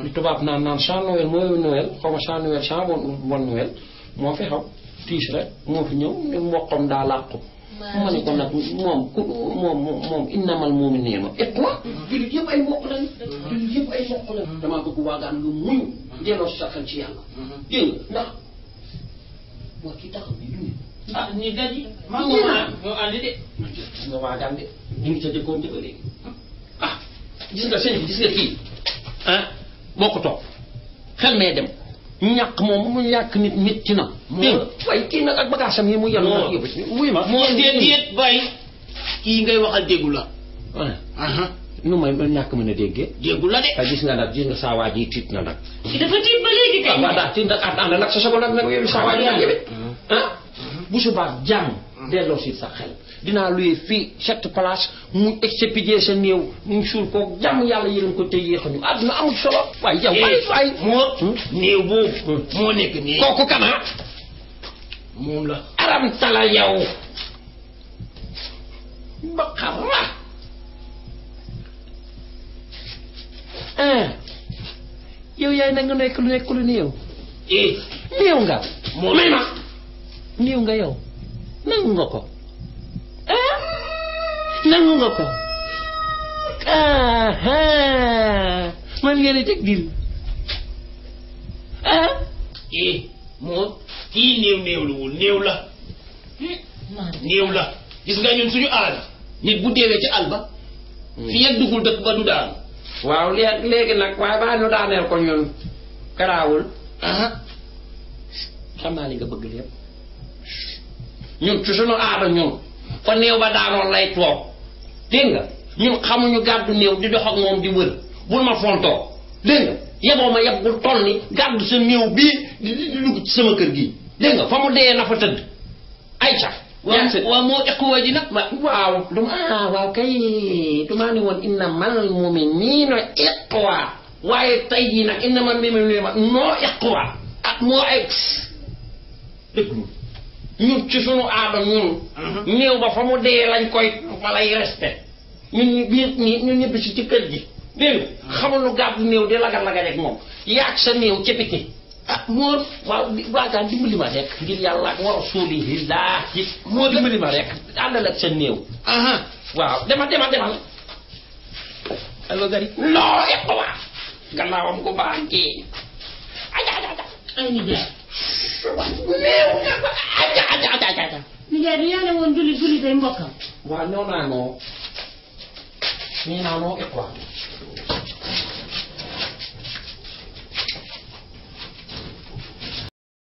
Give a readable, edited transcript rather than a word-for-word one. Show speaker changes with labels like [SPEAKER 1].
[SPEAKER 1] li tubaab naan Saint Noël mooy Noël xaw ma Saint Noël Saint bon Noël moo fi xaw tiis rek moo fi ñëw ne mboqam daa làqu ma ne ko nag moom innamal mu'minuuna ixwa jullit yëpp ay mbokk lañ jullit yëpp ay mbokk lañ damaa bëgg waagaan nga muñu delloo sa xel ci yàlla dégg nga ndax waa kii taxaw bi du
[SPEAKER 2] ñi daji maa ñoo àndi de
[SPEAKER 1] nga waagaan de ñu ngi ca jëkkoon jëkk léegi gis nga sëñ bi gis nga kii boo ko toog xel mee dem ñàkk moom mu ñàkk nit métti na dégg waaye kii nag ak bagaasam yi mu yem nag yëpp wuy ma
[SPEAKER 2] moo déet bàyyi kii ngay waxal déggu la
[SPEAKER 1] nu may ñàkk mën a déggee
[SPEAKER 2] déggu la de
[SPEAKER 1] waaye gis nga saa waa ji tiit na nag
[SPEAKER 2] dafa tiit ba léegi kay
[SPEAKER 1] waaw daa tiit nag ànd nag sa sogo nag yow saa waa ji yaa yëbe bu subaa jàmm delloo si sa xel dinaa luye fii 7 place mu expédier sa néew mu suul ko jàmm yàlla yërëm ko te yéexañu àdduna amul solo waaye yow waay
[SPEAKER 2] moo néew boobu moo nekk nii
[SPEAKER 1] kooku kana
[SPEAKER 2] moom la
[SPEAKER 1] aram tala yow ba xarra yow yaay na nga nekk lu néew néew nga may ma néew nga yow nangu nga ko nangu nga ko man ngeen a teg dil
[SPEAKER 2] moo kii néew la wul néew la gis nga ñun suñu aada nit bu deewee ci àll ba fi yegg dugul dëkk ba du daanu
[SPEAKER 1] waaw léegi nag waaye baa ñu daaneel ko ñun karaawul xam naa li nga bëgg lépp ñun ci suñu aada ñun fa néew ba daanoon lay toog dégg nga ñun xamuñu gàddu néew di dox ak moom di wër bul ma fontoo dégg nga yeboo ma yeb bul toll ni gàddu sa néew bii di dugg ci sama kër gi dégg nga fa mu dee na fa tëdd ay ca
[SPEAKER 2] waaw moo equwa ji nag
[SPEAKER 1] waaw waaw kay dumaa ni woon innamal mu'minuuna iqwa waaye tey jii nag innamal mu'minuuna noo iqwa ak moo ay dëgg ñun ci sunu aada ñun néew ba fa mu dee lañ koy fa lay resté ñun ñëpp si ci kër gi dégg nga xamul lu gàddu néew di laga rek moom yaag sa néew ca biti moo waagaan dimbali ma rek ngir yàlla ak wa rasuulillaahi moo dimbali ma rek àndal ak sa néew waaw demal allo gari loo iqwa gannaawam ko baax kii
[SPEAKER 2] ay nijaay
[SPEAKER 1] néew nga ba aja
[SPEAKER 2] nijaay du yaa ne woon julli day mbokkam
[SPEAKER 1] waaw nee naa noo iqwa